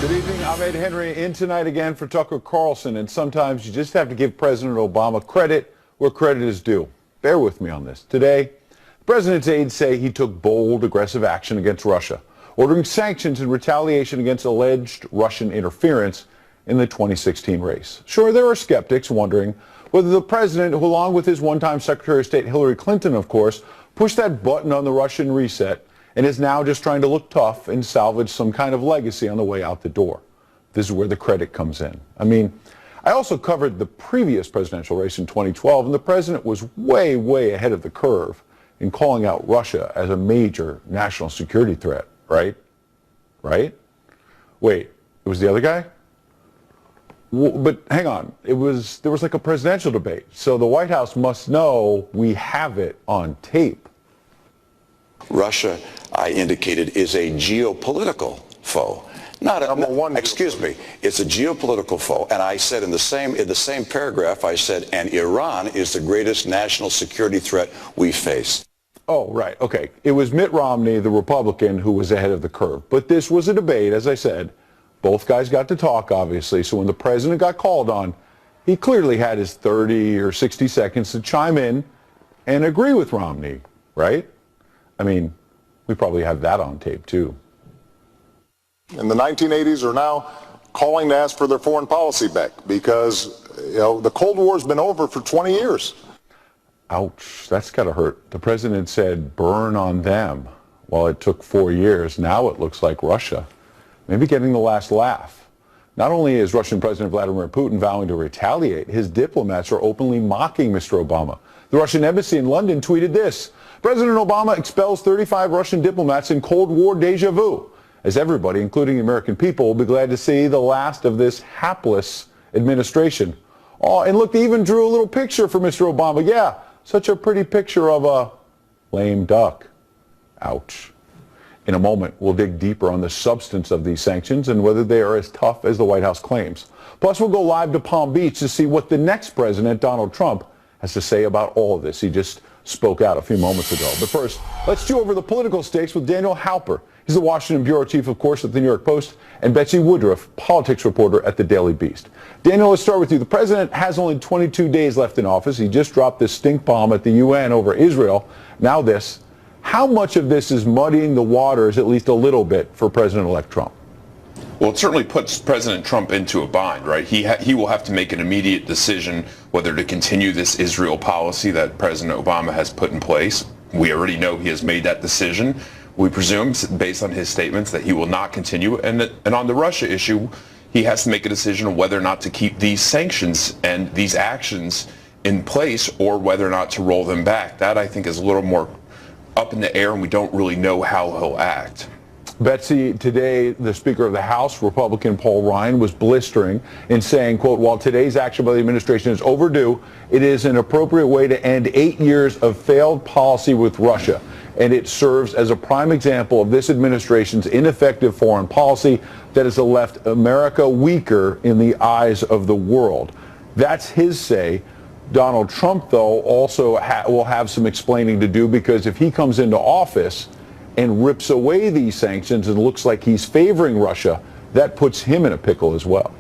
Good evening. I'm Ed Henry in tonight again for Tucker Carlson. And sometimes you just have to give President Obama credit where credit is due. Bear with me on this. Today, the president's aides say he took bold, aggressive action against Russia, ordering sanctions in retaliation against alleged Russian interference in the 2016 race. Sure, there are skeptics wondering whether the president, who along with his one-time Secretary of State Hillary Clinton, of course, pushed that button on the Russian reset and is now just trying to look tough and salvage some kind of legacy on the way out the door. This is where the credit comes in. I mean, I also covered the previous presidential race in 2012, and the president was way, way ahead of the curve in calling out Russia as a major national security threat, right? Right? Wait, it was the other guy? But hang on, there was like a presidential debate, so the White House must know we have it on tape. Russia, I indicated, is a geopolitical foe. Not a, excuse me, it's a geopolitical foe. And I said in the same paragraph, I said, and Iran is the greatest national security threat we face. Oh, right. Okay. It was Mitt Romney, the Republican, who was ahead of the curve. But this was a debate, as I said. Both guys got to talk, obviously. So when the president got called on, he clearly had his 30 or 60 seconds to chime in and agree with Romney, right? I mean, we probably have that on tape, too. In the 1980s are now calling to ask for their foreign policy back because, the Cold War's been over for 20 years. Ouch, that's got to hurt. The president said burn on them. Well, it took 4 years. Now it looks like Russia maybe getting the last laugh. Not only is Russian President Vladimir Putin vowing to retaliate, his diplomats are openly mocking Mr. Obama. The Russian embassy in London tweeted this: President Obama expels 35 Russian diplomats in Cold War deja vu, as everybody, including the American people, will be glad to see the last of this hapless administration. Oh, and look, they even drew a little picture for Mr. Obama. Yeah, such a pretty picture of a lame duck. Ouch. In a moment, we'll dig deeper on the substance of these sanctions and whether they are as tough as the White House claims. Plus, we'll go live to Palm Beach to see what the next president, Donald Trump, has to say about all of this. He just spoke out a few moments ago. But first, let's chew over the political stakes with Daniel Halper. He's the Washington bureau chief, of course, at the New York Post, and Betsy Woodruff, politics reporter at the Daily Beast. Daniel, let's start with you. The president has only 22 days left in office. He just dropped this stink bomb at the UN over Israel. Now this. How much of this is muddying the waters, at least a little bit, for President-elect Trump? Well, it certainly puts President Trump into a bind, right? He will have to make an immediate decision whether to continue this Israel policy that President Obama has put in place. We already know he has made that decision. We presume, based on his statements, that he will not continue. And on the Russia issue, he has to make a decision on whether or not to keep these sanctions and these actions in place or whether or not to roll them back. That, I think, is a little more up in the air, and we don't really know how he'll act. Betsy, today the Speaker of the House, Republican Paul Ryan, was blistering in saying, quote, while today's action by the administration is overdue, it is an appropriate way to end 8 years of failed policy with Russia. And it serves as a prime example of this administration's ineffective foreign policy that has left America weaker in the eyes of the world. That's his say. Donald Trump, though, also will have some explaining to do, because if he comes into office and rips away these sanctions and looks like he's favoring Russia, that puts him in a pickle as well.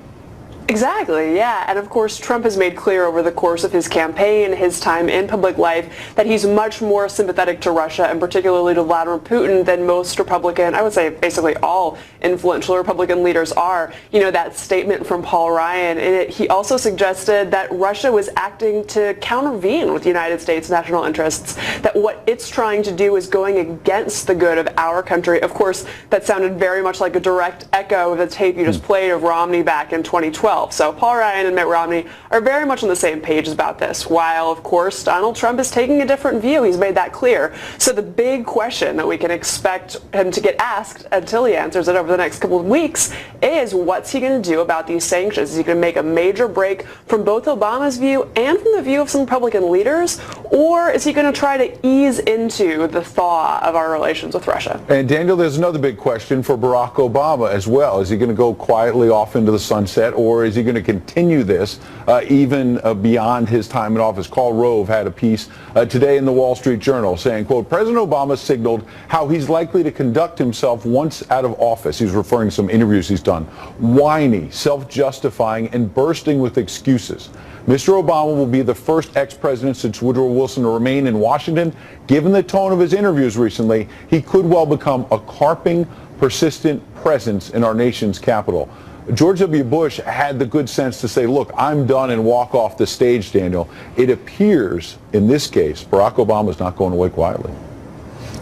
Exactly, yeah. And of course, Trump has made clear over the course of his campaign, his time in public life, that he's much more sympathetic to Russia, and particularly to Vladimir Putin, than most Republican, I would say basically all influential Republican leaders are. That statement from Paul Ryan, in it, he also suggested that Russia was acting to countervene with the United States' national interests, that what it's trying to do is going against the good of our country. Of course, that sounded very much like a direct echo of the tape you just played of Romney back in 2012. So Paul Ryan and Mitt Romney are very much on the same page about this, while, of course, Donald Trump is taking a different view. He's made that clear. So the big question that we can expect him to get asked until he answers it over the next couple of weeks is, what's he going to do about these sanctions? Is he going to make a major break from both Obama's view and from the view of some Republican leaders? or is he going to try to ease into the thaw of our relations with Russia? And Daniel, there's another big question for Barack Obama as well. Is he going to go quietly off into the sunset, or is he going to continue this even beyond his time in office? Carl Rove had a piece today in the Wall Street Journal saying, quote, President Obama signaled how he's likely to conduct himself once out of office. He's referring to some interviews he's done. Whiny, self-justifying, and bursting with excuses. Mr. Obama will be the first ex-president since Woodrow Wilson to remain in Washington. Given the tone of his interviews recently, he could well become a carping, persistent presence in our nation's capital. George W. Bush had the good sense to say, look, I'm done, and walk off the stage, Daniel. It appears, in this case, Barack Obama is not going away quietly.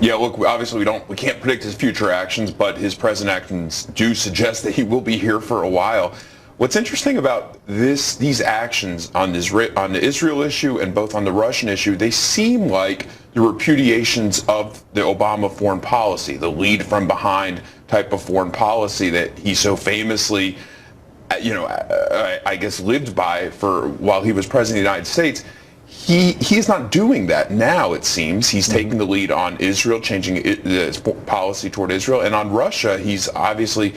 Yeah, look, obviously we can't predict his future actions, but his present actions do suggest that he will be here for a while. What's interesting about these actions on the Israel issue and both on the Russian issue, they seem like the repudiations of the Obama foreign policy, the lead from behind type of foreign policy that he so famously, I guess lived by for while he was president of the United States. He's not doing that now, it seems. He's taking the lead on Israel, changing his policy toward Israel, and on Russia, he's obviously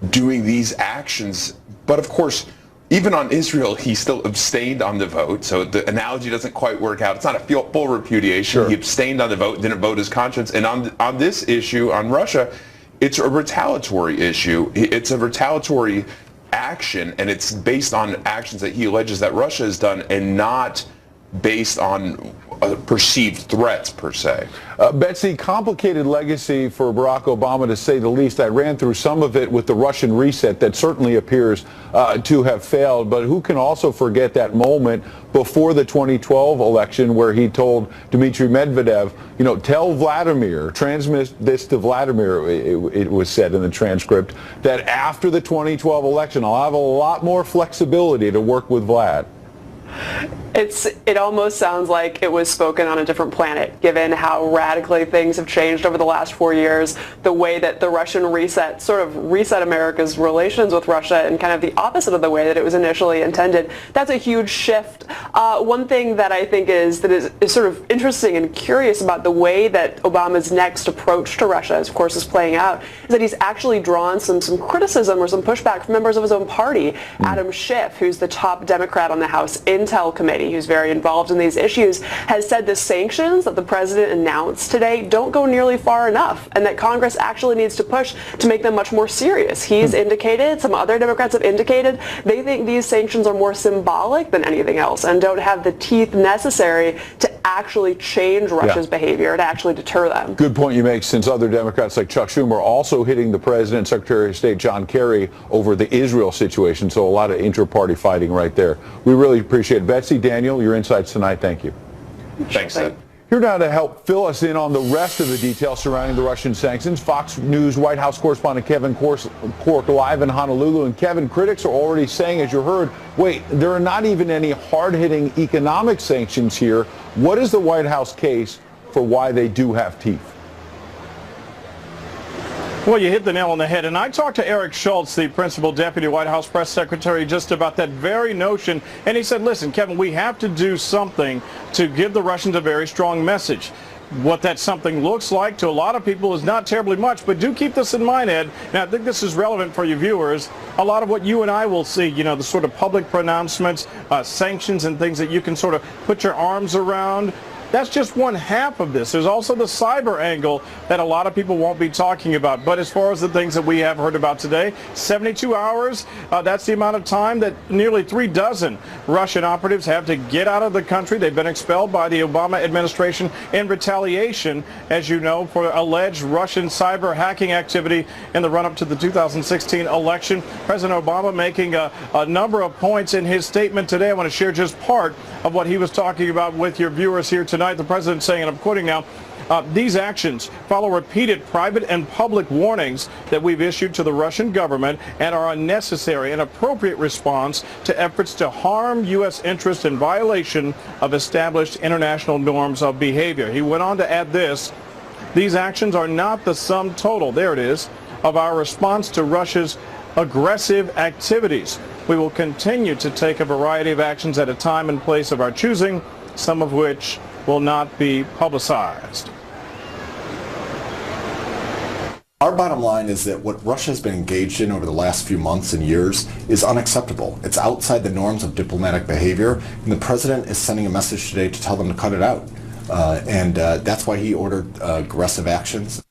doing these actions. But of course, even on Israel, he still abstained on the vote. So the analogy doesn't quite work out. It's not a full repudiation. Sure. He abstained on the vote, didn't vote his conscience. And on this issue, on Russia, it's a retaliatory issue. It's a retaliatory action, and it's based on actions that he alleges that Russia has done and not based on perceived threats, per se. Betsy, complicated legacy for Barack Obama, to say the least. I ran through some of it with the Russian reset that certainly appears to have failed, but who can also forget that moment before the 2012 election where he told Dmitry Medvedev, tell Vladimir, transmit this to Vladimir, it was said in the transcript, that after the 2012 election, I'll have a lot more flexibility to work with Vlad. It almost sounds like it was spoken on a different planet, given how radically things have changed over the last 4 years, the way that the Russian reset sort of reset America's relations with Russia and kind of the opposite of the way that it was initially intended. That's a huge shift. One thing that I think is sort of interesting and curious about the way that Obama's next approach to Russia, of course, is playing out, is that he's actually drawn some criticism or some pushback from members of his own party. Adam Schiff, who's the top Democrat on the House Intel Committee, who's very involved in these issues, has said the sanctions that the president announced today don't go nearly far enough, and that Congress actually needs to push to make them much more serious. He's indicated, some other Democrats have indicated, they think these sanctions are more symbolic than anything else and don't have the teeth necessary to actually change Russia's behavior, to actually deter them. Good point you make, since other Democrats like Chuck Schumer are also hitting the president, Secretary of State John Kerry, over the Israel situation. So a lot of inter-party fighting right there. We really appreciate it. Betsy, Daniel, your insights tonight. Thank you. Thanks, Ed. Here now to help fill us in on the rest of the details surrounding the Russian sanctions, Fox News White House correspondent Kevin Cork live in Honolulu. And Kevin, critics are already saying, as you heard, wait, there are not even any hard-hitting economic sanctions here. What is the White House case for why they do have teeth? Well, you hit the nail on the head. And I talked to Eric Schultz, the principal deputy White House press secretary, just about that very notion. And he said, listen, Kevin, we have to do something to give the Russians a very strong message. What that something looks like to a lot of people is not terribly much, but do keep this in mind, Ed. Now, I think this is relevant for you viewers. A lot of what you and I will see, the sort of public pronouncements, sanctions and things that you can sort of put your arms around. That's just one half of this. There's also the cyber angle that a lot of people won't be talking about. But as far as the things that we have heard about today, 72 hours, that's the amount of time that nearly 36 Russian operatives have to get out of the country. They've been expelled by the Obama administration in retaliation, as you know, for alleged Russian cyber hacking activity in the run-up to the 2016 election. President Obama making a number of points in his statement today. I want to share just part of what he was talking about with your viewers here tonight. The president saying, and I'm quoting now, these actions follow repeated private and public warnings that we've issued to the Russian government and are a necessary and appropriate response to efforts to harm U.S. interests in violation of established international norms of behavior. He went on to add this: these actions are not the sum total, there it is, of our response to Russia's aggressive activities. We will continue to take a variety of actions at a time and place of our choosing, some of which will not be publicized. Our bottom line is that what Russia has been engaged in over the last few months and years is unacceptable. It's outside the norms of diplomatic behavior, and the president is sending a message today to tell them to cut it out. That's why he ordered aggressive actions.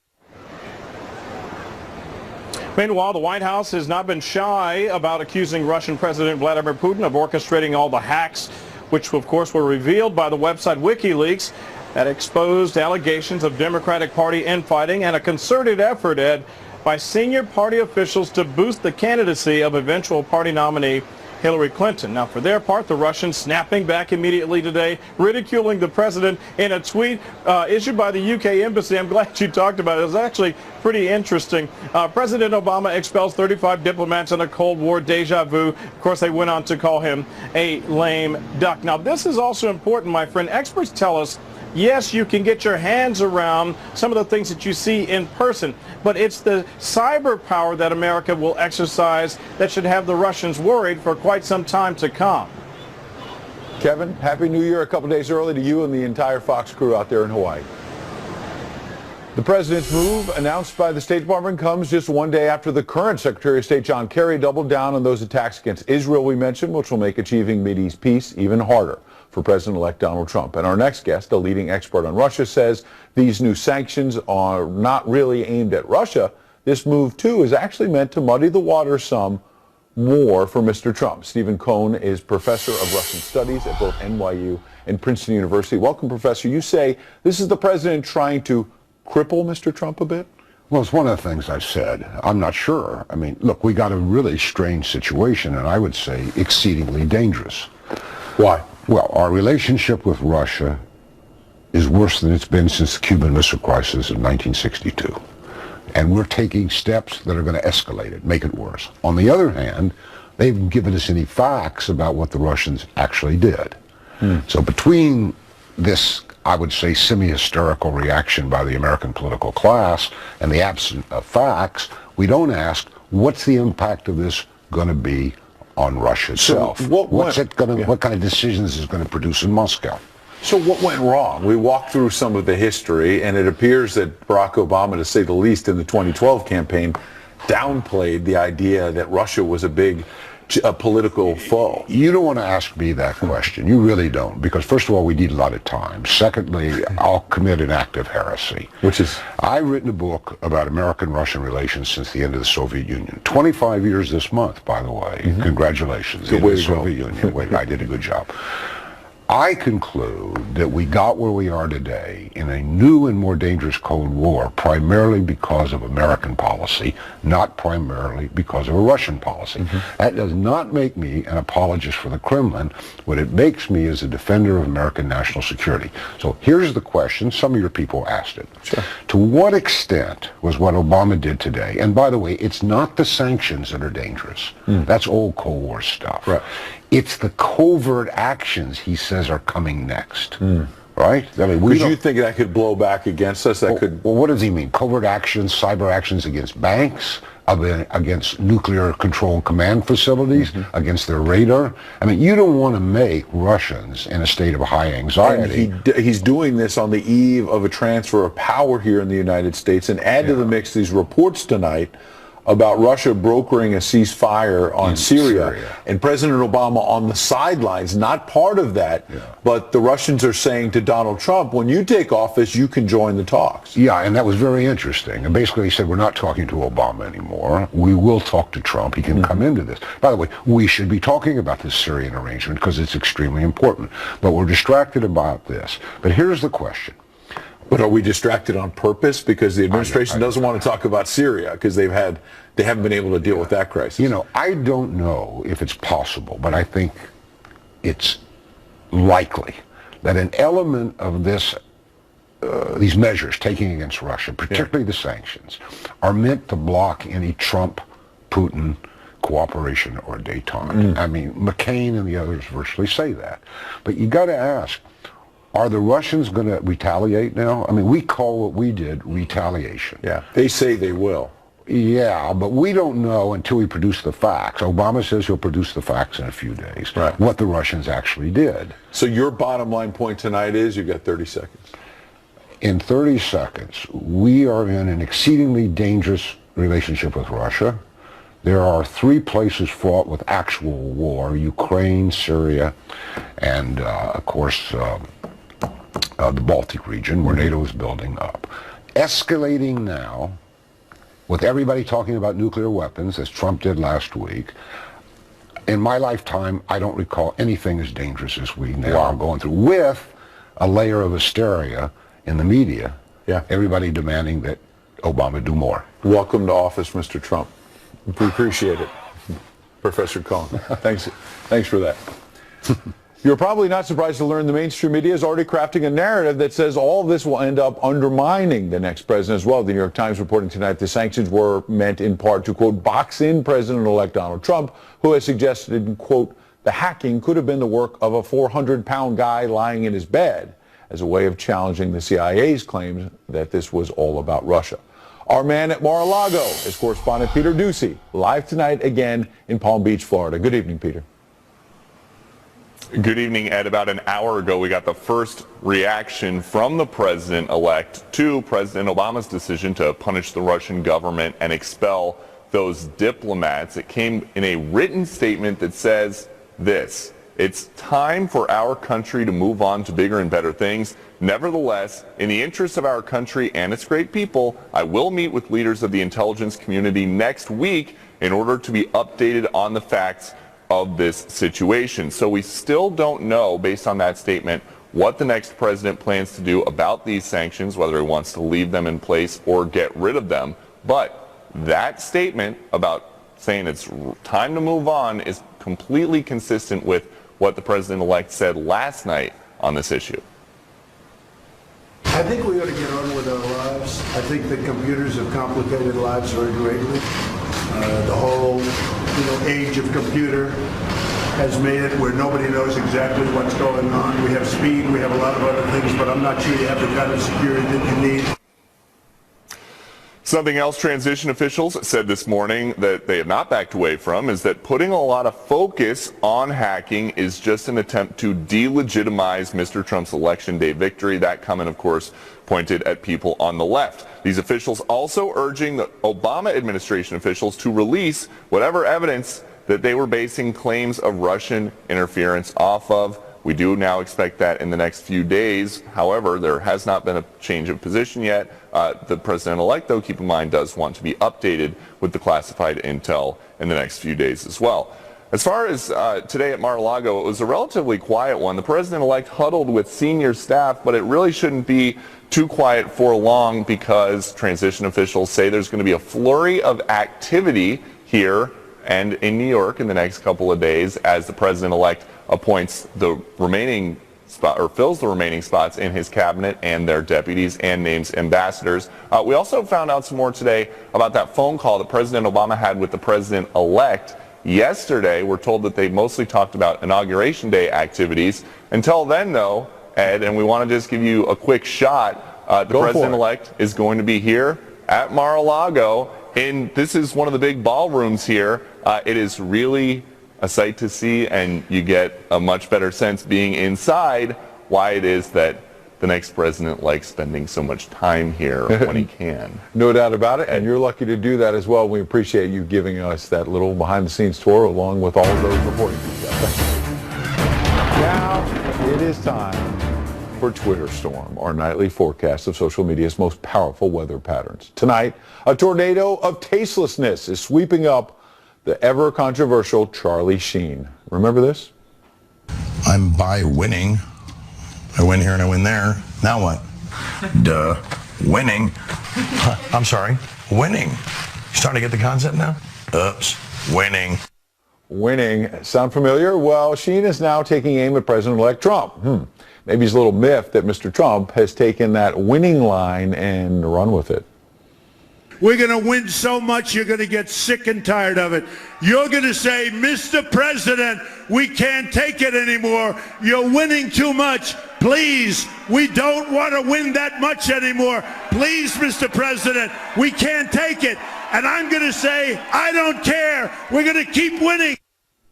Meanwhile, the White House has not been shy about accusing Russian President Vladimir Putin of orchestrating all the hacks, which of course were revealed by the website WikiLeaks that exposed allegations of Democratic Party infighting and a concerted effort, Ed, by senior party officials to boost the candidacy of eventual party nominee Hillary Clinton. Now, for their part, the Russians snapping back immediately today, ridiculing the president in a tweet issued by the UK embassy. I'm glad you talked about it. It was actually pretty interesting. President Obama expels 35 diplomats in a Cold War deja vu. Of course, they went on to call him a lame duck. Now, this is also important, my friend. Experts tell us, yes, you can get your hands around some of the things that you see in person, but it's the cyber power that America will exercise that should have the Russians worried for quite some time to come. Kevin, Happy New Year a couple days early to you and the entire Fox crew out there in Hawaii. The president's move, announced by the State Department, comes just one day after the current Secretary of State John Kerry doubled down on those attacks against Israel we mentioned, which will make achieving Mideast peace even harder for President-elect Donald Trump. And our next guest, a leading expert on Russia, says these new sanctions are not really aimed at Russia. This move, too, is actually meant to muddy the water some more for Mr. Trump. Stephen Cohn is professor of Russian studies at both NYU and Princeton University. Welcome, Professor. You say this is the president trying to cripple Mr. Trump a bit? Well, it's one of the things I said. I'm not sure. I mean, look, we got a really strange situation, and I would say exceedingly dangerous. Why? Well, our relationship with Russia is worse than it's been since the Cuban Missile Crisis of 1962. And we're taking steps that are going to escalate it, make it worse. On the other hand, they haven't given us any facts about what the Russians actually did. So between this, I would say, semi-hysterical reaction by the American political class and the absence of facts, we don't ask, what's the impact of this going to be on Russia itself? So what kind of decisions is it going to produce in Moscow? So what went wrong? We walked through some of the history, and it appears that Barack Obama, to say the least, in the 2012 campaign, downplayed the idea that Russia was a big political foe. You don't want to ask me that question. You really don't. Because first of all, we need a lot of time. Secondly, I'll commit an act of heresy. Which is? I've written a book about American-Russian relations since the end of the Soviet Union. 25 years this month, by the way. Congratulations. Good way the to go. Soviet Union. Wait, I did a good job. I conclude that we got where we are today in a new and more dangerous Cold War primarily because of American policy, not primarily because of a Russian policy. That does not make me an apologist for the Kremlin. What it makes me is a defender of American national security. So here's the question. Some of your people asked it. Sure. To what extent was what Obama did today? And by the way, it's not the sanctions that are dangerous. That's old Cold War stuff. Right. It's the covert actions he says are coming next, right? I mean, Because you think that could blow back against us? Well, what does he mean? Covert actions, cyber actions against banks, against nuclear control and command facilities, against their radar? I mean, you don't want to make Russians in a state of high anxiety. And he's doing this on the eve of a transfer of power here in the United States. And add to the mix these reports tonight about Russia brokering a ceasefire on Syria. And President Obama on the sidelines, not part of that, but the Russians are saying to Donald Trump, when you take office, you can join the talks. Yeah, and that was very interesting. And basically he said, we're not talking to Obama anymore. We will talk to Trump. He can come into this. By the way, we should be talking about this Syrian arrangement because it's extremely important. But we're distracted about this. But here's the question. But are we distracted on purpose? Because the administration doesn't want to talk about Syria because they haven't been able to deal with that crisis. You know, I don't know if it's possible, but I think it's likely that an element of this, these measures taken against Russia, particularly the sanctions, are meant to block any Trump-Putin cooperation or détente. I mean, McCain and the others virtually say that. But you got to ask, are the Russians going to retaliate now? I mean, we call what we did retaliation. Yeah, they say they will. Yeah, but we don't know until we produce the facts. Obama says he'll produce the facts in a few days, what the Russians actually did. So your bottom line point tonight is, you've got 30 seconds. In 30 seconds, we are in an exceedingly dangerous relationship with Russia. There are 3 places fraught with actual war: Ukraine, Syria, and of course the Baltic region, where NATO is building up. Escalating now, with everybody talking about nuclear weapons, as Trump did last week. In my lifetime, I don't recall anything as dangerous as we now are going through, with a layer of hysteria in the media. Everybody demanding that Obama do more. Welcome to office, Mr. Trump. We appreciate it. Professor Cohn. Thanks for that. You're probably not surprised to learn the mainstream media is already crafting a narrative that says all this will end up undermining the next president as well. The New York Times reporting tonight the sanctions were meant in part to, quote, box in President-elect Donald Trump, who has suggested, quote, the hacking could have been the work of a 400-pound guy lying in his bed, as a way of challenging the CIA's claims that this was all about Russia. Our man at Mar-a-Lago is correspondent Peter Ducey, live tonight again in Palm Beach, Florida. Good evening, Peter. Good evening, Ed. About an hour ago, we got the first reaction from the president-elect to President Obama's decision to punish the Russian government and expel those diplomats. It came in a written statement that says this: it's time for our country to move on to bigger and better things. Nevertheless, in the interest of our country and its great people, I will meet with leaders of the intelligence community next week in order to be updated on the facts of this situation. So we still don't know, based on that statement, what the next president plans to do about these sanctions, whether he wants to leave them in place or get rid of them. But that statement about saying it's time to move on is completely consistent with what the president-elect said last night on this issue. I think we ought to get on with our lives. I think that computers have complicated lives very greatly. The whole age of computer has made it where nobody knows exactly what's going on. We have speed, we have a lot of other things, but I'm not sure you have the kind of security that you need. Something else transition officials said this morning that they have not backed away from is that putting a lot of focus on hacking is just an attempt to delegitimize Mr. Trump's election day victory. That comment, of course, pointed at people on the left. These officials also urging the Obama administration officials to release whatever evidence that they were basing claims of Russian interference off of. We do now expect that in the next few days. However, there has not been a change of position yet. The president-elect, though, keep in mind, does want to be updated with the classified intel in the next few days as well. As far as today at Mar-a-Lago, it was a relatively quiet one. The president-elect huddled with senior staff, but it really shouldn't be too quiet for long because transition officials say there's going to be a flurry of activity here and in New York in the next couple of days as the president-elect appoints the remaining spot, or fills the remaining spots in his cabinet and their deputies, and names ambassadors. We also found out some more today about that phone call that President Obama had with the president-elect yesterday. We're told that they mostly talked about Inauguration Day activities. Until then, though, Ed, and we want to just give you a quick shot, the president-elect is going to be here at Mar-a-Lago, and this is one of the big ballrooms here. It is really a sight to see, and you get a much better sense being inside why it is that the next president likes spending so much time here when he can. No doubt about it, and you're lucky to do that as well. We appreciate you giving us that little behind-the-scenes tour along with all of those reporting details. Now it is time for Twitter Storm, our nightly forecast of social media's most powerful weather patterns. Tonight, a tornado of tastelessness is sweeping up the ever-controversial Charlie Sheen. Remember this? I'm by winning. I win here and I win there. Now what? Duh. Winning. I'm sorry. Winning. You starting to get the concept now? Oops. Winning. Winning. Sound familiar? Well, Sheen is now taking aim at President-elect Trump. Maybe it's a little myth that Mr. Trump has taken that winning line and run with it. We're going to win so much you're going to get sick and tired of it. You're going to say, Mr. President, we can't take it anymore. You're winning too much. Please, we don't want to win that much anymore. Please, Mr. President, we can't take it. and I'm going to say, I don't care. We're going to keep winning.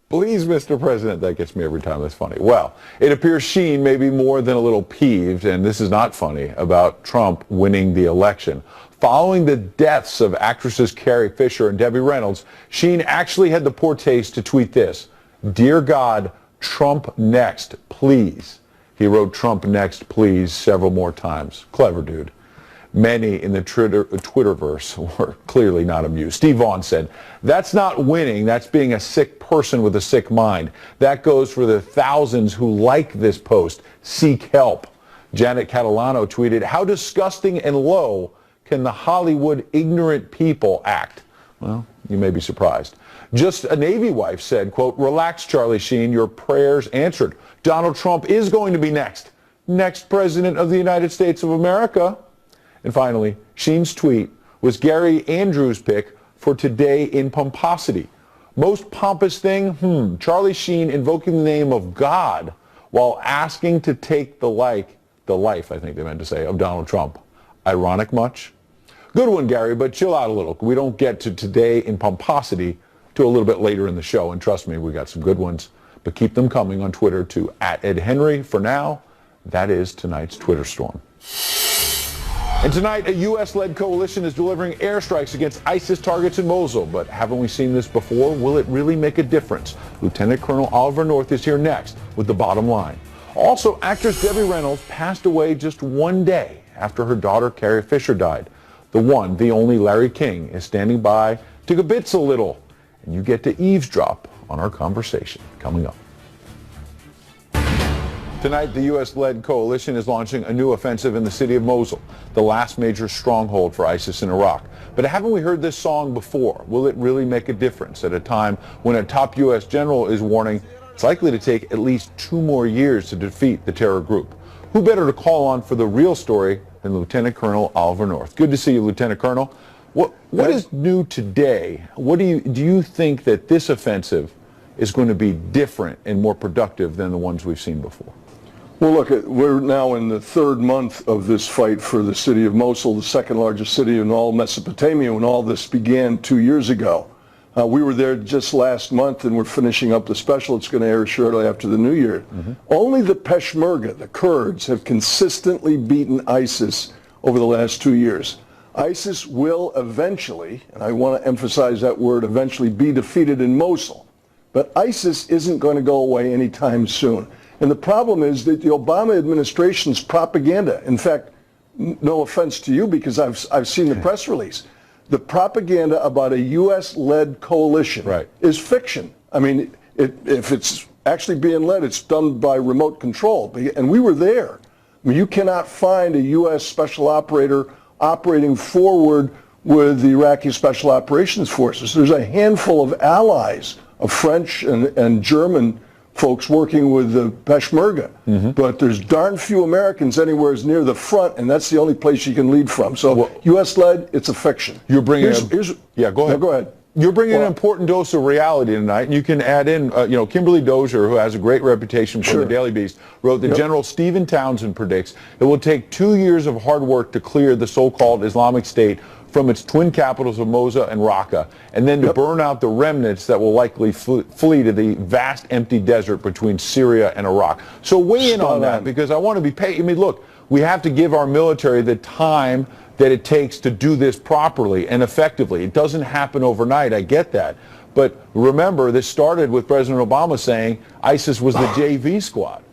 Please, Mr. President, that gets me every time. That's funny. Well, it appears Sheen may be more than a little peeved, and this is not funny, about Trump winning the election. Following the deaths of actresses Carrie Fisher and Debbie Reynolds, Sheen actually had the poor taste to tweet this: "Dear God, Trump next, please." He wrote "Trump next, please" several more times. Clever dude. Many in the Twitterverse were clearly not amused. Steve Vaughn said, "That's not winning, that's being a sick person with a sick mind. That goes for the thousands who like this post. Seek help." Janet Catalano tweeted, "How disgusting and low can the Hollywood ignorant people act?" Well, you may be surprised. Just a Navy wife said, quote, "Relax, Charlie Sheen, your prayers answered. Donald Trump is going to be next president of the United States of America." And finally, Sheen's tweet was Gary Andrews' pick for Today in Pomposity. Most pompous thing? Charlie Sheen invoking the name of God while asking to take the life, I think they meant to say, of Donald Trump. Ironic much? Good one, Gary, but chill out a little. We don't get to Today in Pomposity till a little bit later in the show. And trust me, we got some good ones. But keep them coming on Twitter to @EdHenry. For now, that is tonight's Twitter storm. And tonight, a U.S.-led coalition is delivering airstrikes against ISIS targets in Mosul. But haven't we seen this before? Will it really make a difference? Lieutenant Colonel Oliver North is here next with the bottom line. Also, actress Debbie Reynolds passed away just one day after her daughter Carrie Fisher died. The one, the only Larry King is standing by to kibitz a little. And you get to eavesdrop on our conversation coming up. Tonight, the U.S.-led coalition is launching a new offensive in the city of Mosul, the last major stronghold for ISIS in Iraq. But haven't we heard this song before? Will it really make a difference at a time when a top U.S. general is warning it's likely to take at least 2 more years to defeat the terror group? Who better to call on for the real story than Lieutenant Colonel Oliver North? Good to see you, Lieutenant Colonel. What is new today? What do you think that this offensive is going to be different and more productive than the ones we've seen before? Well, look, we're now in the 3rd month of this fight for the city of Mosul, the 2nd largest city in all Mesopotamia, when all this began 2 years ago. We were there just last month, and we're finishing up the special. It's going to air shortly after the New Year. Only the Peshmerga, the Kurds, have consistently beaten ISIS over the last 2 years. ISIS will eventually, and I want to emphasize that word, eventually be defeated in Mosul. But ISIS isn't going to go away anytime soon. And the problem is that the Obama administration's propaganda, in fact, no offense to you because I've seen the press release, the propaganda about a U.S.-led coalition is fiction. I mean, if it's actually being led, it's done by remote control. And we were there. I mean, you cannot find a U.S. special operator operating forward with the Iraqi Special Operations Forces. There's a handful of allies of French and German folks working with the Peshmerga, but there's darn few Americans anywhere near the front, and that's the only place you can lead from. So U.S.-led, it's a fiction. You're bringing yeah, go ahead. No, go ahead. You're bringing an important dose of reality tonight, and you can add in, Kimberly Dozier, who has a great reputation for the Daily Beast, wrote that General Stephen Townsend predicts it will take 2 years of hard work to clear the so-called Islamic State from its twin capitals of Mosul and Raqqa, and then to burn out the remnants that will likely flee to the vast empty desert between Syria and Iraq. So weigh in on that, because I want to be paid. I mean, look, we have to give our military the time that it takes to do this properly and effectively. It doesn't happen overnight, I get that. But remember, this started with President Obama saying ISIS was the JV squad.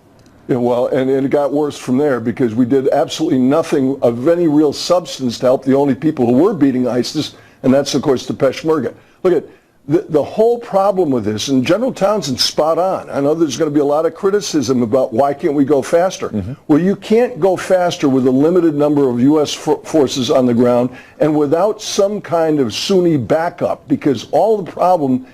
Yeah, well, and it got worse from there because we did absolutely nothing of any real substance to help the only people who were beating ISIS, and that's, of course, the Peshmerga. Look at the whole problem with this, and General Townsend's spot on. I know there's going to be a lot of criticism about why can't we go faster. Well, you can't go faster with a limited number of U.S. forces on the ground and without some kind of Sunni backup, because all the problem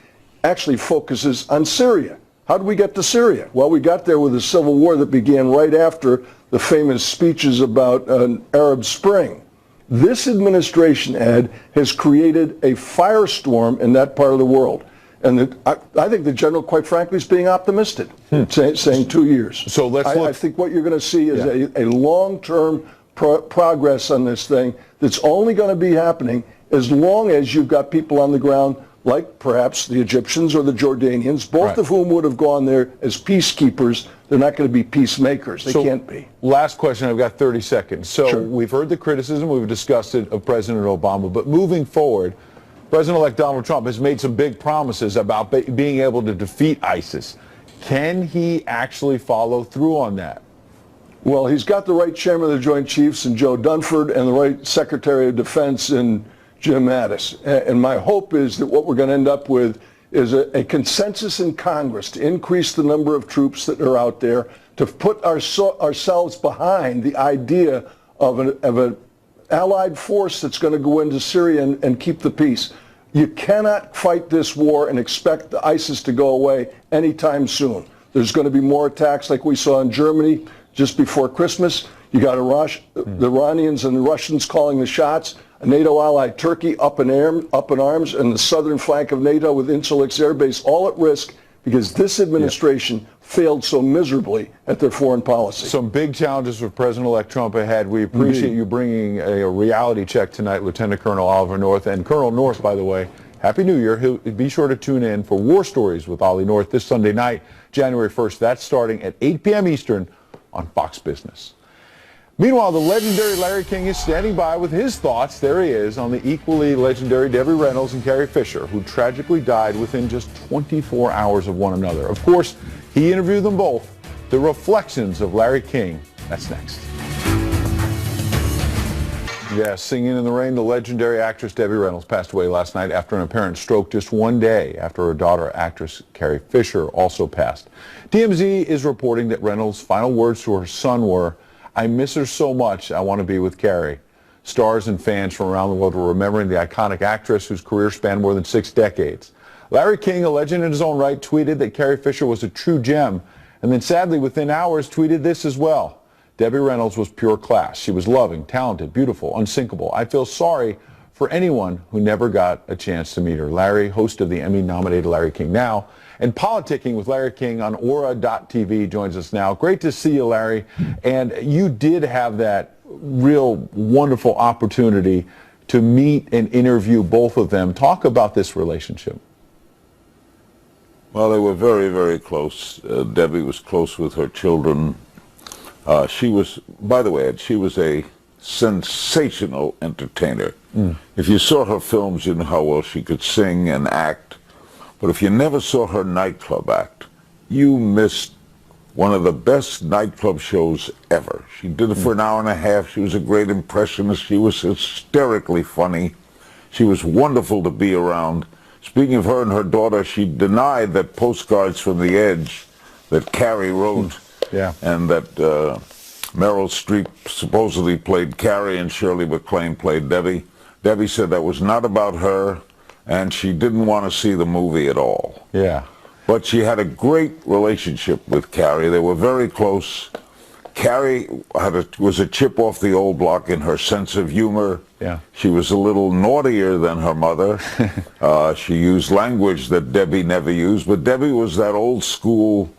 actually focuses on Syria. How did we get to Syria? Well, we got there with a civil war that began right after the famous speeches about an Arab Spring. This administration, Ed, has created a firestorm in that part of the world. And I think the general, quite frankly, is being optimistic, saying 2 years. So let's look. I think what you're going to see is a long-term progress on this thing that's only going to be happening as long as you've got people on the ground like perhaps the Egyptians or the Jordanians, both of whom would have gone there as peacekeepers. They're not going to be peacemakers. They can't be. Last question, I've got 30 seconds. So we've heard the criticism, we've discussed it, of President Obama, but moving forward, President-elect Donald Trump has made some big promises about being able to defeat ISIS. Can he actually follow through on that? Well, he's got the right chairman of the Joint Chiefs in Joe Dunford and the right Secretary of Defense in Jim Mattis. And my hope is that what we're going to end up with is a consensus in Congress to increase the number of troops that are out there, to put ourselves behind the idea of an allied force that's going to go into Syria and keep the peace. You cannot fight this war and expect the ISIS to go away anytime soon. There's going to be more attacks like we saw in Germany just before Christmas. You got the Iranians and the Russians calling the shots. A NATO ally, Turkey, up in arms, and the southern flank of NATO with Incirlik Air Base, all at risk because this administration failed so miserably at their foreign policy. Some big challenges with President-elect Trump ahead. We appreciate you bringing a reality check tonight, Lieutenant Colonel Oliver North. And Colonel North, by the way, Happy New Year. Be sure to tune in for War Stories with Ollie North this Sunday night, January 1st. That's starting at 8 p.m. Eastern on Fox Business. Meanwhile, the legendary Larry King is standing by with his thoughts. There he is on the equally legendary Debbie Reynolds and Carrie Fisher, who tragically died within just 24 hours of one another. Of course, he interviewed them both. The reflections of Larry King. That's next. Yes, Singing in the Rain, the legendary actress Debbie Reynolds passed away last night after an apparent stroke just one day after her daughter, actress Carrie Fisher, also passed. TMZ is reporting that Reynolds' final words to her son were, "I miss her so much, I want to be with Carrie." Stars and fans from around the world were remembering the iconic actress whose career spanned more than 6 decades. Larry King, a legend in his own right, tweeted that Carrie Fisher was a true gem, and then sadly within hours tweeted this as well. Debbie Reynolds was pure class. She was loving, talented, beautiful, unsinkable. I feel sorry for anyone who never got a chance to meet her. Larry, host of the Emmy-nominated Larry King Now, and Politicking with Larry King on Aura.tv joins us now. Great to see you, Larry. And you did have that real wonderful opportunity to meet and interview both of them. Talk about this relationship. Well, they were very, very close. Debbie was close with her children. She was, by the way, Ed, she was a sensational entertainer. If you saw her films, you know how well she could sing and act. But if you never saw her nightclub act, you missed one of the best nightclub shows ever. She did it for an hour and a half. She was a great impressionist. She was hysterically funny. She was wonderful to be around. Speaking of her and her daughter, she denied that Postcards from the Edge that Carrie wrote and that Meryl Streep supposedly played Carrie and Shirley MacLaine played Debbie. Debbie said that was not about her, and she didn't want to see the movie at all. Yeah. But she had a great relationship with Carrie. They were very close. Carrie was a chip off the old block in her sense of humor. Yeah. She was a little naughtier than her mother. She used language that Debbie never used, but Debbie was that old school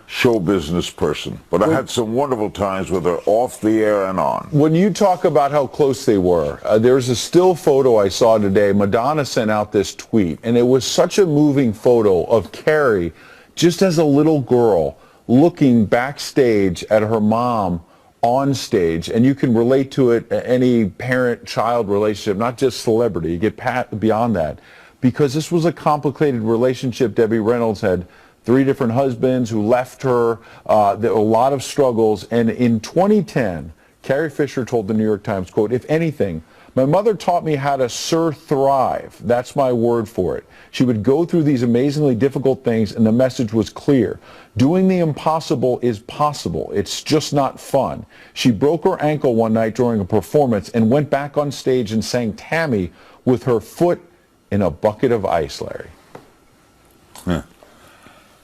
show business person. But I had some wonderful times with her off the air and on. When you talk about how close they were, there's a still photo I saw today. Madonna sent out this tweet, and it was such a moving photo of Carrie just as a little girl looking backstage at her mom on stage, and you can relate to it, any parent-child relationship, not just celebrity. You get beyond that, because this was a complicated relationship. Debbie Reynolds had 3 different husbands who left her. There were a lot of struggles, and in 2010, Carrie Fisher told the New York Times, quote, "If anything, my mother taught me how to thrive. That's my word for it. She would go through these amazingly difficult things, and the message was clear. Doing the impossible is possible. It's just not fun. She broke her ankle one night during a performance and went back on stage and sang Tammy with her foot in a bucket of ice," Larry.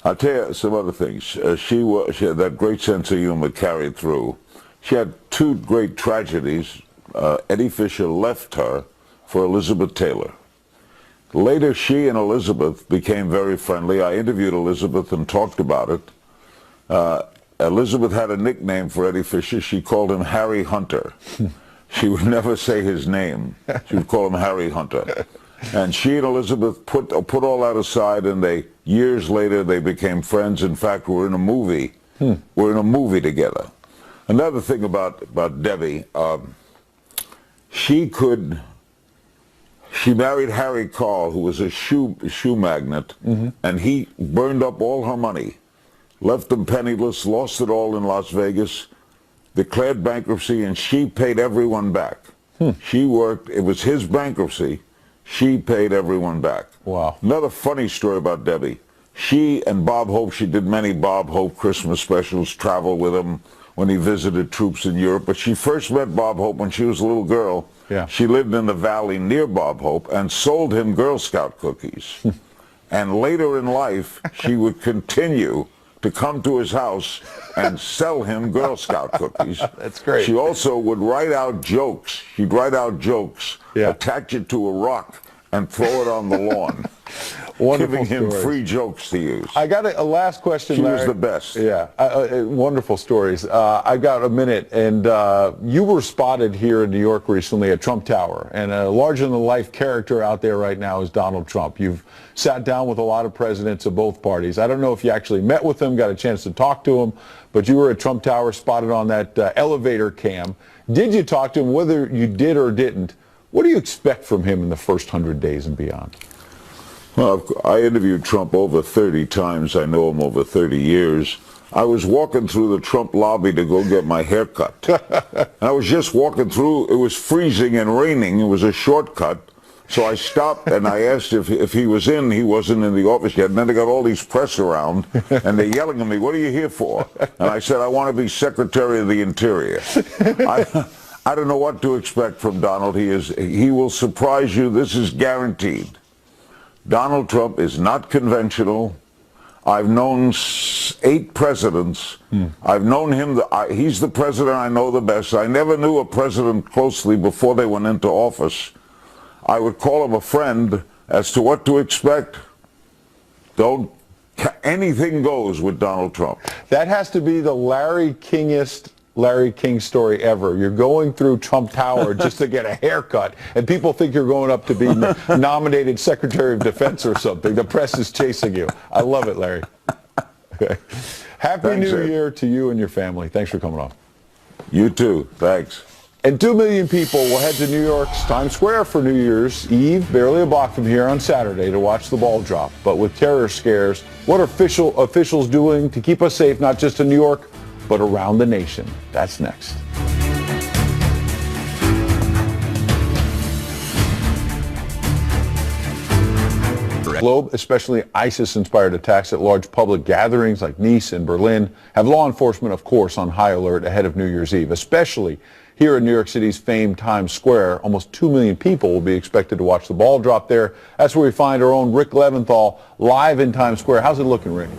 I'll tell you some other things. She had that great sense of humor carried through. She had 2 great tragedies. Eddie Fisher left her for Elizabeth Taylor. Later, she and Elizabeth became very friendly. I interviewed Elizabeth and talked about it. Elizabeth had a nickname for Eddie Fisher. She called him Harry Hunter. she would never say his name. She would call him Harry Hunter. And she and Elizabeth put all that aside, and years later they became friends. In fact, we're in a movie. We're in a movie together. Another thing about Debbie, she married Harry Carl, who was a shoe magnate, and he burned up all her money, left them penniless, lost it all in Las Vegas, declared bankruptcy, and she paid everyone back. She worked, it was his bankruptcy, she paid everyone back. Wow. Another funny story about Debbie. She and Bob Hope, she did many Bob Hope Christmas specials, traveled with him when he visited troops in Europe. But she first met Bob Hope when she was a little girl. Yeah. She lived in the valley near Bob Hope and sold him Girl Scout cookies. And later in life, she would continue to come to his house and sell him Girl Scout cookies. That's great. She also would write out jokes. She'd write out jokes, attach it to a rock, and throw it on the lawn. Giving him free jokes to use. I got a last question, She Larry. was the best. Yeah, wonderful stories. I've got a minute, and you were spotted here in New York recently at Trump Tower, and a larger-than-life character out there right now is Donald Trump. You've sat down with a lot of presidents of both parties. I don't know if you actually met with him, got a chance to talk to him, but you were at Trump Tower spotted on that elevator cam. Did you talk to him? Whether you did or didn't, what do you expect from him in the first 100 days and beyond? Well, I interviewed Trump over 30 times. I know him over 30 years. I was walking through the Trump lobby to go get my hair cut. I was just walking through. It was freezing and raining. It was a shortcut. So I stopped and I asked if he was in. He wasn't in the office yet. And then they got all these press around, and they're yelling at me, "What are you here for?" And I said, "I want to be Secretary of the Interior." I don't know what to expect from Donald. He will surprise you. This is guaranteed. Donald Trump is not conventional. I've known 8 presidents. I've known him. He's the president I know the best. I never knew a president closely before they went into office. I would call him a friend. As to what to expect, anything goes with Donald Trump. That has to be the Larry King story ever. You're going through Trump Tower just to get a haircut, and people think you're going up to be nominated Secretary of Defense or something. The press is chasing you. I love it, Larry. Okay. Happy New Year to you and your family. Thanks for coming on. You too. Thanks. And 2 million people will head to New York's Times Square for New Year's Eve, barely a block from here on Saturday, to watch the ball drop. But with terror scares, what are officials doing to keep us safe, not just in New York, but around the nation? That's next. Globe, especially ISIS-inspired attacks at large public gatherings like Nice and Berlin, have law enforcement, of course, on high alert ahead of New Year's Eve, especially here in New York City's famed Times Square. Almost 2 million people will be expected to watch the ball drop there. That's where we find our own Rick Leventhal live in Times Square. How's it looking, Rick?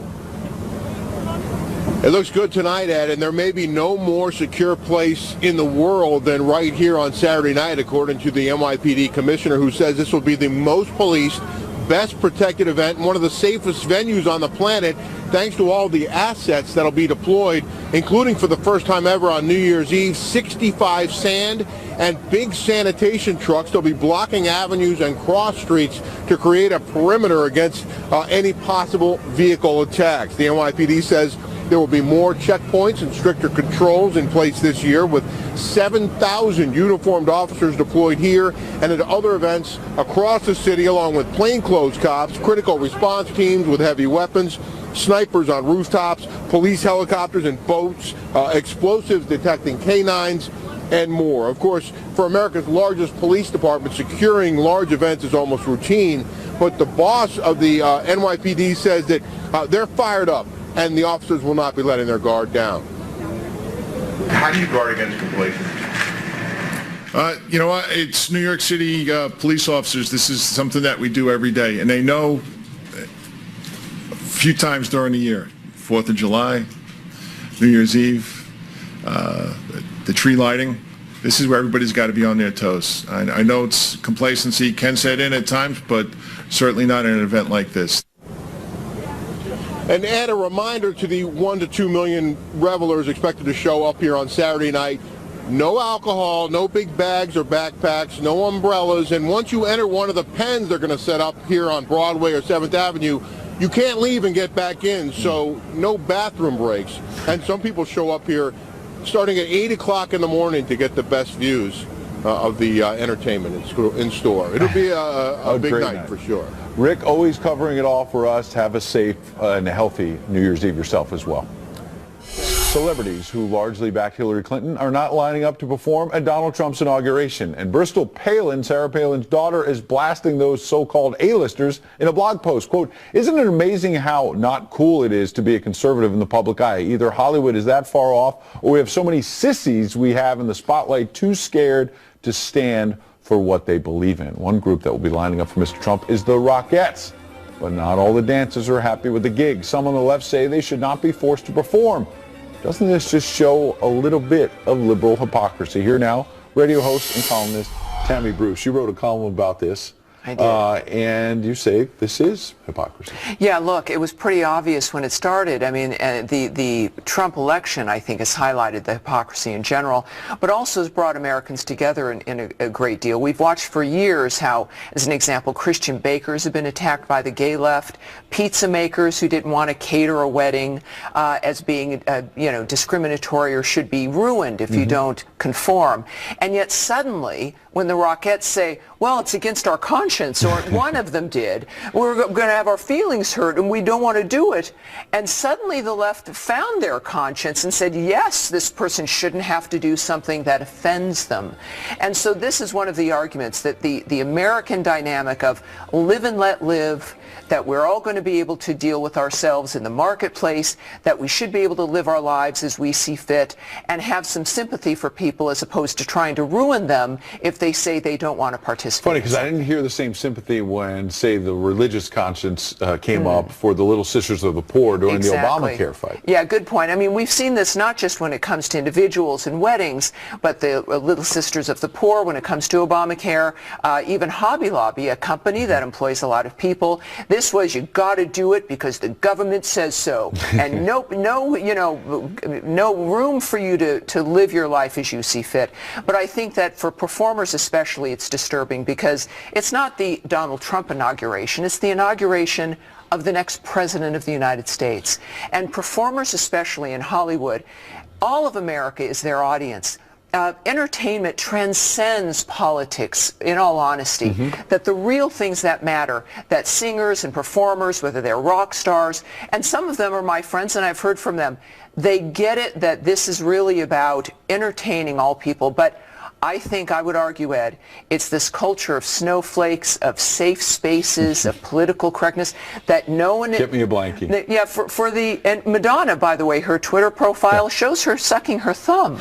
It looks good tonight, Ed, and there may be no more secure place in the world than right here on Saturday night, according to the NYPD commissioner, who says this will be the most policed, best protected event, and one of the safest venues on the planet, thanks to all the assets that'll be deployed, including for the first time ever on New Year's Eve, 65 sand and big sanitation trucks. They'll be blocking avenues and cross streets to create a perimeter against any possible vehicle attacks. The NYPD says there will be more checkpoints and stricter controls in place this year, with 7,000 uniformed officers deployed here and at other events across the city, along with plainclothes cops, critical response teams with heavy weapons, snipers on rooftops, police helicopters and boats, explosives detecting canines, and more. Of course, for America's largest police department, securing large events is almost routine, but the boss of the NYPD says that they're fired up, and the officers will not be letting their guard down. How do you guard against complacency? You know what? It's New York City police officers. This is something that we do every day, and they know a few times during the year. 4th of July, New Year's Eve, the tree lighting. This is where everybody's got to be on their toes. I know it's complacency can set in at times, but certainly not in an event like this. And add a reminder to the 1 to 2 million revelers expected to show up here on Saturday night. No alcohol, no big bags or backpacks, no umbrellas, and once you enter one of the pens they're going to set up here on Broadway or 7th Avenue, you can't leave and get back in, so no bathroom breaks. And some people show up here starting at 8 o'clock in the morning to get the best views of the entertainment in store. It'll be a big night for sure. Rick, always covering it all for us. Have a safe and a healthy New Year's Eve yourself as well. Celebrities who largely back Hillary Clinton are not lining up to perform at Donald Trump's inauguration. And Bristol Palin, Sarah Palin's daughter, is blasting those so-called A-listers in a blog post. Quote, "Isn't it amazing how not cool it is to be a conservative in the public eye? Either Hollywood is that far off, or we have so many sissies we have in the spotlight too scared to stand for what they believe in." One group that will be lining up for Mr. Trump is the Rockettes. But not all the dancers are happy with the gig. Some on the left say they should not be forced to perform. Doesn't this just show a little bit of liberal hypocrisy? Here now, radio host and columnist Tammy Bruce. You wrote a column about this. I did. And you say this is hypocrisy. Yeah, look, it was pretty obvious when it started. I mean, the Trump election, I think, has highlighted the hypocrisy in general, but also has brought Americans together in a great deal. We've watched for years how, as an example, Christian bakers have been attacked by the gay left, pizza makers who didn't want to cater a wedding as being, discriminatory or should be ruined if you don't conform. And yet suddenly, when the Rockettes say, well, it's against our conscience, or one of them did, we're going to have our feelings hurt and we don't want to do it. And suddenly the left found their conscience and said, yes, this person shouldn't have to do something that offends them. And so this is one of the arguments that the American dynamic of live and let live, that we're all going to be able to deal with ourselves in the marketplace, that we should be able to live our lives as we see fit, and have some sympathy for people as opposed to trying to ruin them if they say they don't want to participate. Funny, because I didn't hear the same sympathy when, say, the religious conscience came up for the Little Sisters of the Poor during the Obamacare fight. Yeah, good point. I mean, we've seen this not just when it comes to individuals and weddings, but the Little Sisters of the Poor when it comes to Obamacare, even Hobby Lobby, a company that employs a lot of people. This was, you got to do it because the government says so, and no room for you to live your life as you see fit. But I think that for performers especially, it's disturbing because it's not the Donald Trump inauguration, it's the inauguration of the next president of the United States. And performers especially in Hollywood, all of America is their audience. Entertainment transcends politics, in all honesty, that the real things that matter, that singers and performers, whether they're rock stars, and some of them are my friends and I've heard from them, they get it that this is really about entertaining all people. But I think I would argue, Ed, it's this culture of snowflakes, of safe spaces, of political correctness that no one... Get me a blankie. Yeah, and Madonna, by the way, her Twitter profile shows her sucking her thumb.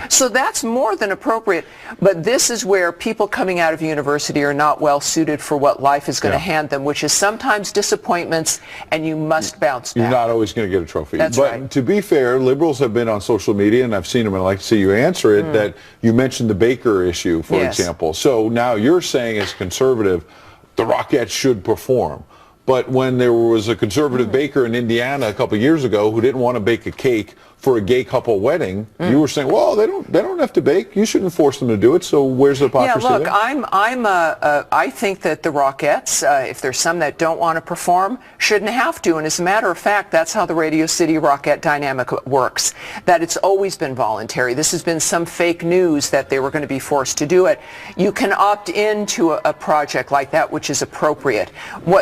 So that's more than appropriate. But this is where people coming out of university are not well suited for what life is going to hand them, which is sometimes disappointments, and you must bounce back. You're not always going to get a trophy. That's right. But to be fair, liberals have been on social media, and I've seen them, and I'd like to see you answer it, that you mentioned the Baker issue, for example. So now you're saying as conservative, the Rockettes should perform. But when there was a conservative baker in Indiana a couple of years ago who didn't want to bake a cake for a gay couple wedding, you were saying, well, they don't have to bake. You shouldn't force them to do it. So where's the hypocrisy? Yeah, look, I think that the Rockettes, if there's some that don't want to perform, shouldn't have to. And as a matter of fact, that's how the Radio City Rockette dynamic works. That it's always been voluntary. This has been some fake news that they were going to be forced to do it. You can opt into a project like that, which is appropriate.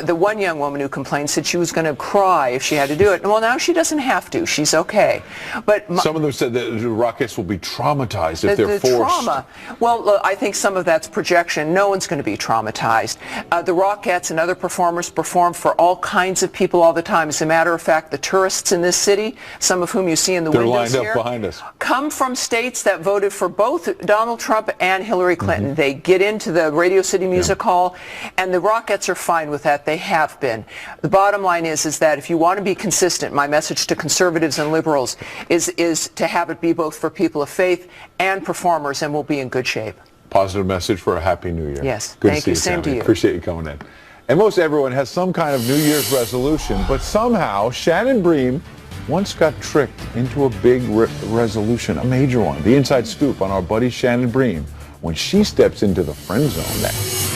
The one young woman who complained said she was going to cry if she had to do it. Well, now she doesn't have to. She's okay. But some of them said that the Rockettes will be traumatized if they're forced. Trauma. Well, look, I think some of that's projection. No one's going to be traumatized. The Rockettes and other performers perform for all kinds of people all the time. As a matter of fact, the tourists in this city, some of whom you see in the windows here, lined up behind us, come from states that voted for both Donald Trump and Hillary Clinton. They get into the Radio City Music Hall, and the Rockettes are fine with that. They have been. The bottom line is that if you want to be consistent, my message to conservatives and liberals is to have it be both for people of faith and performers, and we'll be in good shape. Positive message for a happy new year. Yes. Good Thank to you. see you, Same to you. Appreciate you coming in. And most everyone has some kind of New Year's resolution, but somehow Shannon Bream once got tricked into a big resolution, a major one. The inside scoop on our buddy Shannon Bream when she steps into the friend zone next.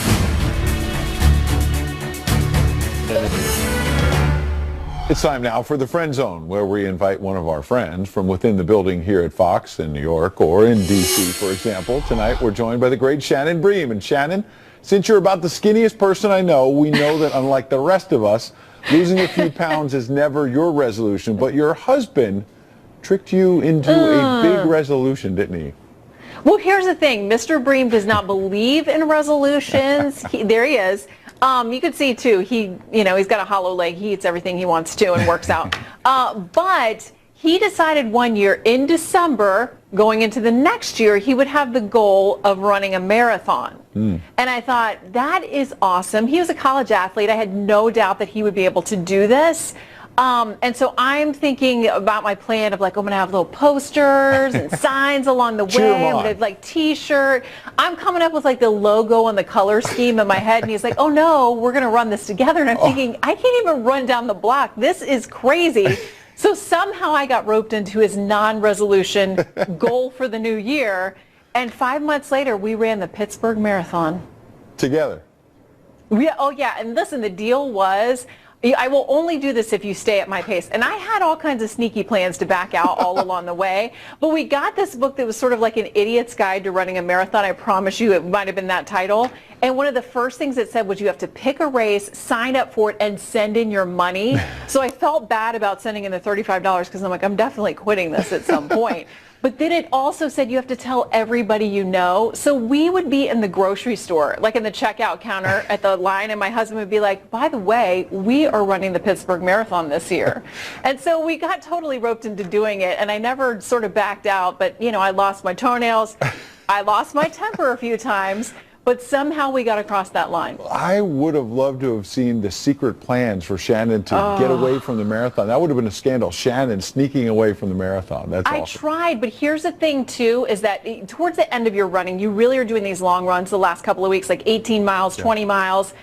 It's time now for the Friend Zone, where we invite one of our friends from within the building here at Fox in New York or in D.C., for example. Tonight we're joined by the great Shannon Bream. And Shannon, since you're about the skinniest person I know, we know that unlike the rest of us, losing a few pounds is never your resolution, but your husband tricked you into a big resolution, didn't he? Well, here's the thing. Mr. Bream does not believe in resolutions. There he is. You could see, too, he's got a hollow leg. He eats everything he wants to and works out. But he decided one year in December, going into the next year, he would have the goal of running a marathon. And I thought, that is awesome. He was a college athlete. I had no doubt that he would be able to do this. And so I'm thinking about my plan of, like, I'm going to have little posters and signs along the way. I'm going to, like, T-shirt. I'm coming up with, like, the logo and the color scheme in my head. And he's like, oh, no, we're going to run this together. And I'm thinking, I can't even run down the block. This is crazy. So somehow I got roped into his non-resolution goal for the new year. And 5 months later, we ran the Pittsburgh Marathon. Together? Oh, yeah. And listen, the deal was, I will only do this if you stay at my pace. And I had all kinds of sneaky plans to back out all along the way. But we got this book that was sort of like an idiot's guide to running a marathon. I promise you it might have been that title. And one of the first things it said was you have to pick a race, sign up for it, and send in your money. So I felt bad about sending in the $35 because I'm like, I'm definitely quitting this at some point. But then it also said you have to tell everybody you know. So we would be in the grocery store, like in the checkout counter at the line, and my husband would be like, by the way, we are running the Pittsburgh Marathon this year. And so we got totally roped into doing it, and I never sort of backed out. But, you know, I lost my toenails. I lost my temper a few times. But somehow we got across that line. I would have loved to have seen the secret plans for Shannon to get away from the marathon. That would have been a scandal. Shannon sneaking away from the marathon. That's awesome. I tried, but here's the thing, too, is that towards the end of your running, you really are doing these long runs the last couple of weeks, like 18 miles, 20 miles,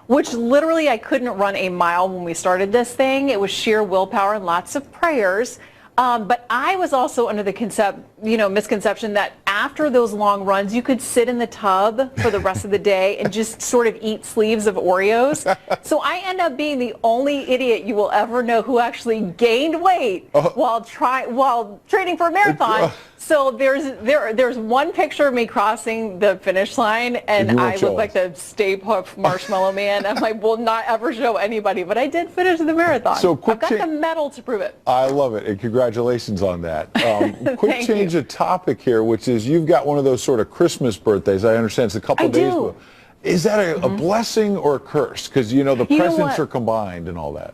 which literally I couldn't run a mile when we started this thing. It was sheer willpower and lots of prayers. But I was also under the misconception that after those long runs, you could sit in the tub for the rest of the day and just sort of eat sleeves of Oreos. So I end up being the only idiot you will ever know who actually gained weight while training for a marathon. So there's one picture of me crossing the finish line, and I look like the Stay Puft Marshmallow Man. I'm like, will not ever show anybody, but I did finish the marathon. So I've got the medal to prove it. I love it, and congratulations on that. Quick change of topic here, which is you've got one of those sort of Christmas birthdays. I understand it's a couple of days. Is that a blessing or a curse? Because, you know, the presents are combined and all that.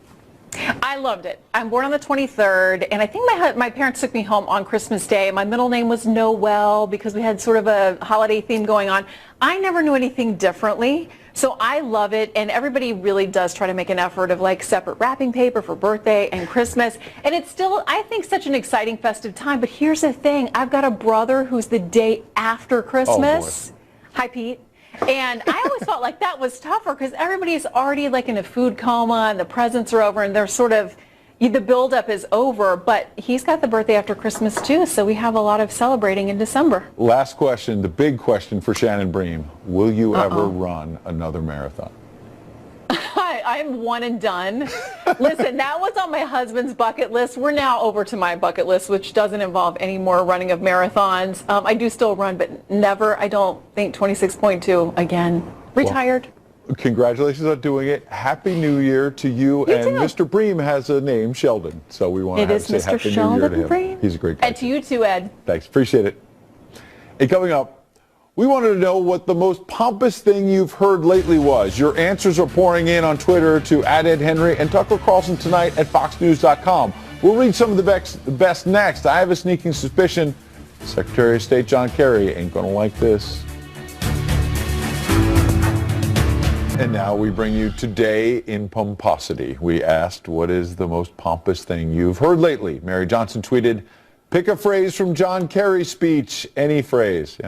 I loved it. I'm born on the 23rd, and I think my parents took me home on Christmas Day. My middle name was Noel because we had sort of a holiday theme going on. I never knew anything differently, so I love it, and everybody really does try to make an effort of, like, separate wrapping paper for birthday and Christmas, and it's still, I think, such an exciting festive time. But here's the thing. I've got a brother who's the day after Christmas. Hi, Pete. And I always felt like that was tougher because everybody's already like in a food coma and the presents are over and they're sort of, the buildup is over, but he's got the birthday after Christmas too, so we have a lot of celebrating in December. Last question, the big question for Shannon Bream. Will you ever run another marathon? I'm one and done. Listen, that was on my husband's bucket list. We're now over to my bucket list, which doesn't involve any more running of marathons. I do still run, but never, I don't think, 26.2 again. Retired. Well, congratulations on doing it. Happy New Year to you. And too. Mr. Bream has a name, Sheldon. So we want to say Happy New Year to him. Bream. He's a great guy. And to you too, Ed. Thanks. Appreciate it. And coming up, we wanted to know what the most pompous thing you've heard lately was. Your answers are pouring in on Twitter to @EdHenry and Tucker Carlson tonight at FoxNews.com. We'll read some of the best next. I have a sneaking suspicion Secretary of State John Kerry ain't going to like this. And now we bring you Today in Pomposity. We asked, what is the most pompous thing you've heard lately? Mary Johnson tweeted, pick a phrase from John Kerry's speech, any phrase.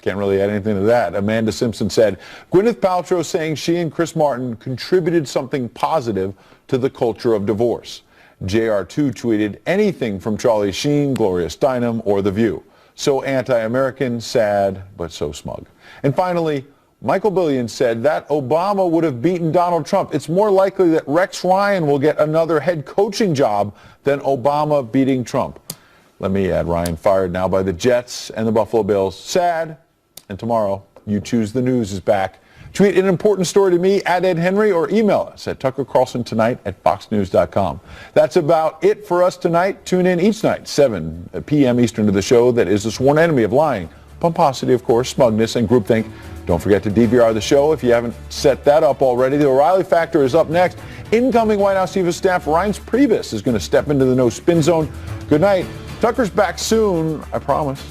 Can't really add anything to that. Amanda Simpson said, Gwyneth Paltrow saying she and Chris Martin contributed something positive to the culture of divorce. JR2 tweeted, anything from Charlie Sheen, Gloria Steinem, or The View. So anti-American, sad, but so smug. And finally, Michael Billion said that Obama would have beaten Donald Trump. It's more likely that Rex Ryan will get another head coaching job than Obama beating Trump. Let me add, Ryan fired now by the Jets and the Buffalo Bills. Sad. And tomorrow, You Choose the News is back. Tweet an important story to me at Ed Henry or email us at tuckercarlsontonight@foxnews.com. That's about it for us tonight. Tune in each night, 7 p.m. Eastern, to the show that is the sworn enemy of lying, pomposity, of course, smugness, and groupthink. Don't forget to DVR the show if you haven't set that up already. The O'Reilly Factor is up next. Incoming White House Chief of Staff Reince Priebus is going to step into the no spin zone. Good night. Tucker's back soon, I promise.